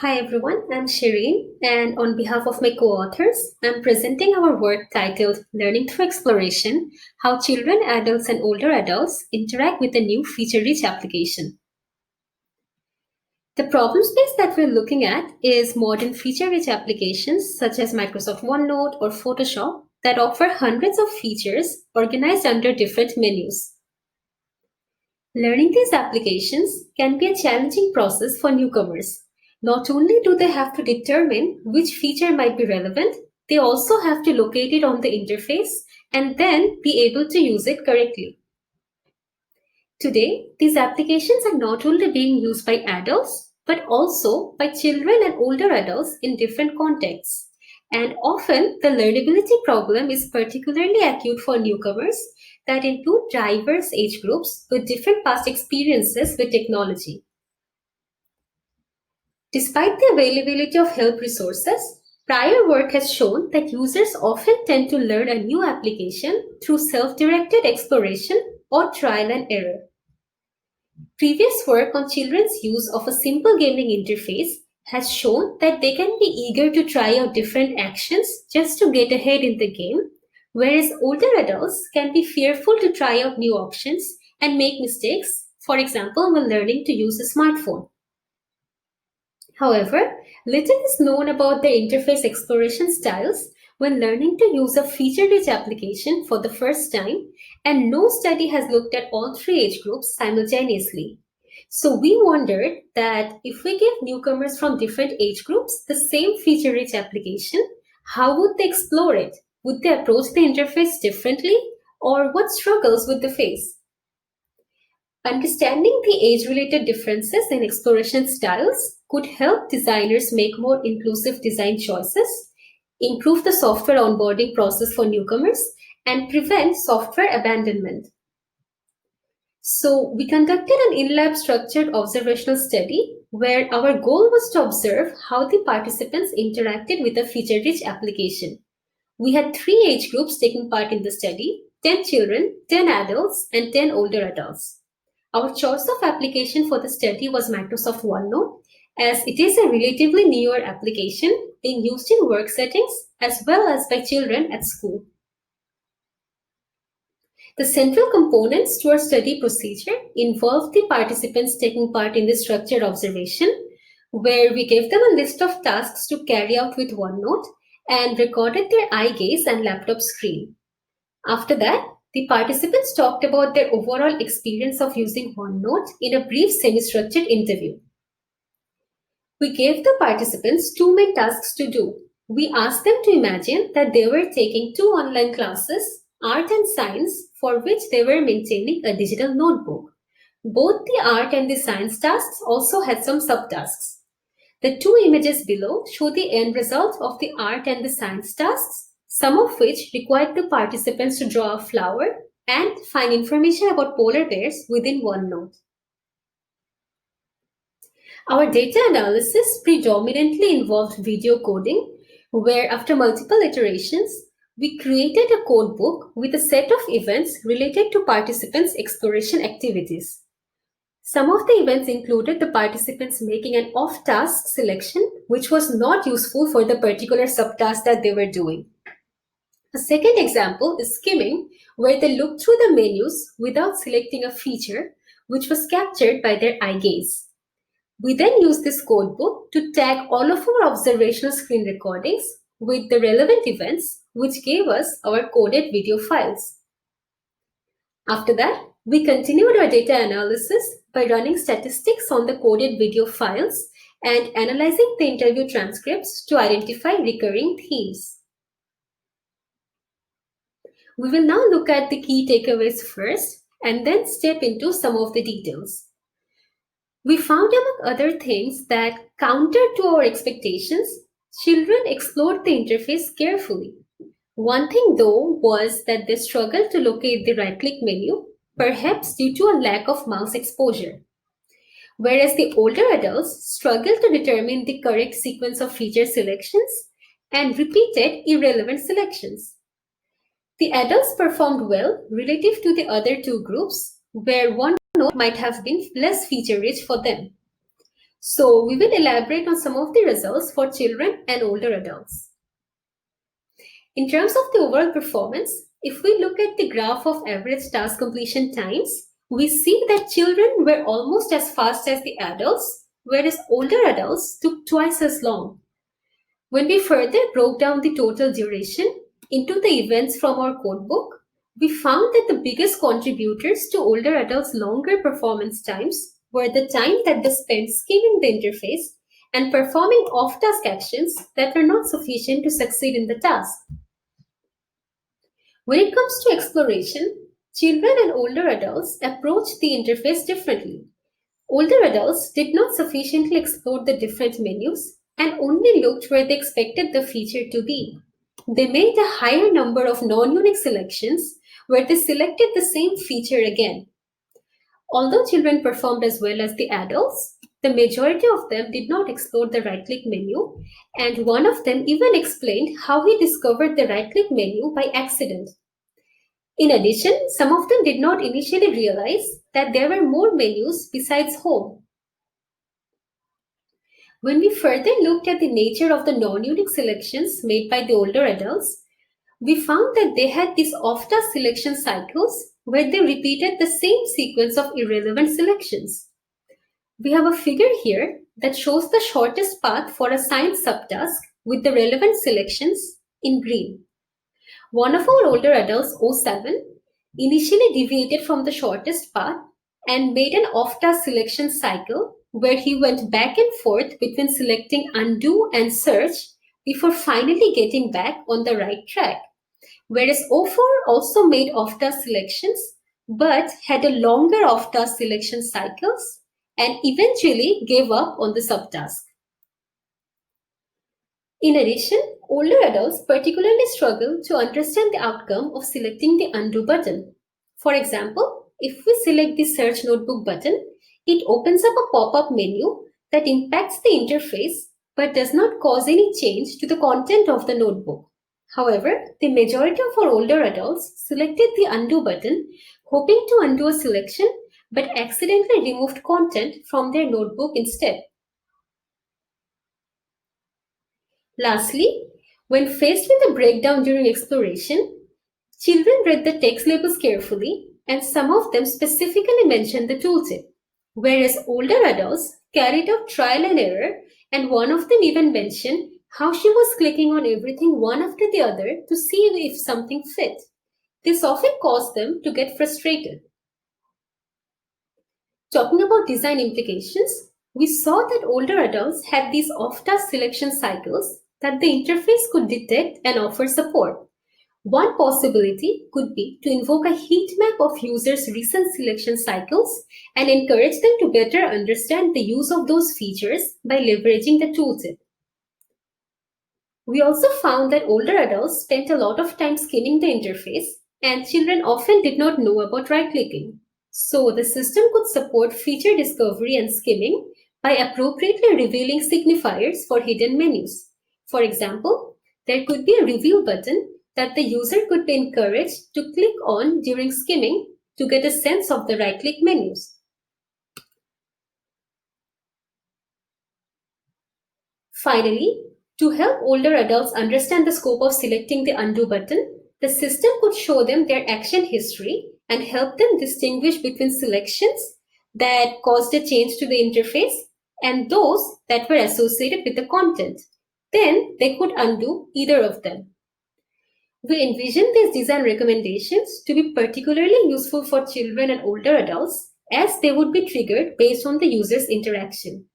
Hi everyone, I'm Shireen, and on behalf of my co authors, I'm presenting our work titled Learning Through Exploration: How Children, Adults, and Older Adults Interact with a New Feature Rich Application. The problem space that we're looking at is modern feature rich applications such as Microsoft OneNote or Photoshop that offer hundreds of features organized under different menus. Learning these applications can be a challenging process for newcomers. Not only do they have to determine which feature might be relevant, they also have to locate it on the interface and then be able to use it correctly. Today, these applications are not only being used by adults, but also by children and older adults in different contexts. And often, the learnability problem is particularly acute for newcomers that include diverse age groups with different past experiences with technology. Despite the availability of help resources, prior work has shown that users often tend to learn a new application through self-directed exploration or trial and error. Previous work on children's use of a simple gaming interface has shown that they can be eager to try out different actions just to get ahead in the game, whereas older adults can be fearful to try out new options and make mistakes, for example, when learning to use a smartphone. However, little is known about the interface exploration styles when learning to use a feature-rich application for the first time, and no study has looked at all three age groups simultaneously. So we wondered that if we give newcomers from different age groups the same feature-rich application, how would they explore it? Would they approach the interface differently? Or what struggles would they face? Understanding the age-related differences in exploration styles could help designers make more inclusive design choices, improve the software onboarding process for newcomers, and prevent software abandonment. So we conducted an in-lab structured observational study where our goal was to observe how the participants interacted with a feature-rich application. We had three age groups taking part in the study: 10 children, 10 adults, and 10 older adults. Our choice of application for the study was Microsoft OneNote, as it is a relatively newer application being used in work settings as well as by children at school. The central components to our study procedure involved the participants taking part in the structured observation, where we gave them a list of tasks to carry out with OneNote and recorded their eye gaze and laptop screen. After that, the participants talked about their overall experience of using OneNote in a brief semi-structured interview. We gave the participants two main tasks to do. We asked them to imagine that they were taking two online classes, art and science, for which they were maintaining a digital notebook. Both the art and the science tasks also had some subtasks. The two images below show the end result of the art and the science tasks, some of which required the participants to draw a flower and find information about polar bears within OneNote. Our data analysis predominantly involved video coding, where after multiple iterations, we created a code book with a set of events related to participants' exploration activities. Some of the events included the participants making an off-task selection, which was not useful for the particular subtask that they were doing. A second example is skimming, where they looked through the menus without selecting a feature, which was captured by their eye gaze. We then used this codebook to tag all of our observational screen recordings with the relevant events, which gave us our coded video files. After that, we continued our data analysis by running statistics on the coded video files and analyzing the interview transcripts to identify recurring themes. We will now look at the key takeaways first and then step into some of the details. We found, among other things, that counter to our expectations, children explored the interface carefully. One thing, though, was that they struggled to locate the right-click menu, perhaps due to a lack of mouse exposure. Whereas the older adults struggled to determine the correct sequence of feature selections and repeated irrelevant selections. The adults performed well relative to the other two groups, where OneNote might have been less feature-rich for them. So we will elaborate on some of the results for children and older adults. In terms of the overall performance, if we look at the graph of average task completion times, we see that children were almost as fast as the adults, whereas older adults took twice as long. When we further broke down the total duration into the events from our codebook, we found that the biggest contributors to older adults' longer performance times were the time that they spent skimming the interface and performing off-task actions that were not sufficient to succeed in the task. When it comes to exploration, children and older adults approached the interface differently. Older adults did not sufficiently explore the different menus and only looked where they expected the feature to be. They made a higher number of non-unique selections where they selected the same feature again. Although children performed as well as the adults, the majority of them did not explore the right-click menu, and one of them even explained how he discovered the right-click menu by accident. In addition, some of them did not initially realize that there were more menus besides home. When we further looked at the nature of the non-unique selections made by the older adults, we found that they had these off-task selection cycles where they repeated the same sequence of irrelevant selections. We have a figure here that shows the shortest path for a science subtask with the relevant selections in green. One of our older adults, O7, initially deviated from the shortest path and made an off-task selection cycle where he went back and forth between selecting undo and search before finally getting back on the right track. Whereas O4 also made off-task selections but had a longer off-task selection cycles and eventually gave up on the subtask. In addition, older adults particularly struggle to understand the outcome of selecting the undo button. For example, if we select the search notebook button, it opens up a pop-up menu that impacts the interface but does not cause any change to the content of the notebook. However, the majority of our older adults selected the undo button, hoping to undo a selection but accidentally removed content from their notebook instead. Lastly, when faced with a breakdown during exploration, children read the text labels carefully and some of them specifically mentioned the tooltip, whereas older adults carried out trial and error and one of them even mentioned how she was clicking on everything one after the other to see if something fit. This often caused them to get frustrated. Talking about design implications, we saw that older adults had these off-task selection cycles that the interface could detect and offer support. One possibility could be to invoke a heat map of users' recent selection cycles and encourage them to better understand the use of those features by leveraging the tooltip. We also found that older adults spent a lot of time skimming the interface, and children often did not know about right-clicking. So the system could support feature discovery and skimming by appropriately revealing signifiers for hidden menus. For example, there could be a reveal button that the user could be encouraged to click on during skimming to get a sense of the right-click menus. Finally, to help older adults understand the scope of selecting the undo button, the system could show them their action history and help them distinguish between selections that caused a change to the interface and those that were associated with the content. Then they could undo either of them. We envision these design recommendations to be particularly useful for children and older adults as they would be triggered based on the user's interaction.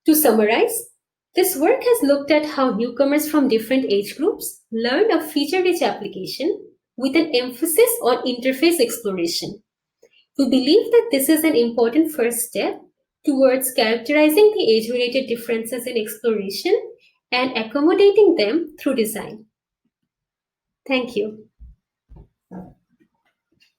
To summarize, this work has looked at how newcomers from different age groups learn a feature-rich application with an emphasis on interface exploration. We believe that this is an important first step towards characterizing the age-related differences in exploration and accommodating them through design. Thank you.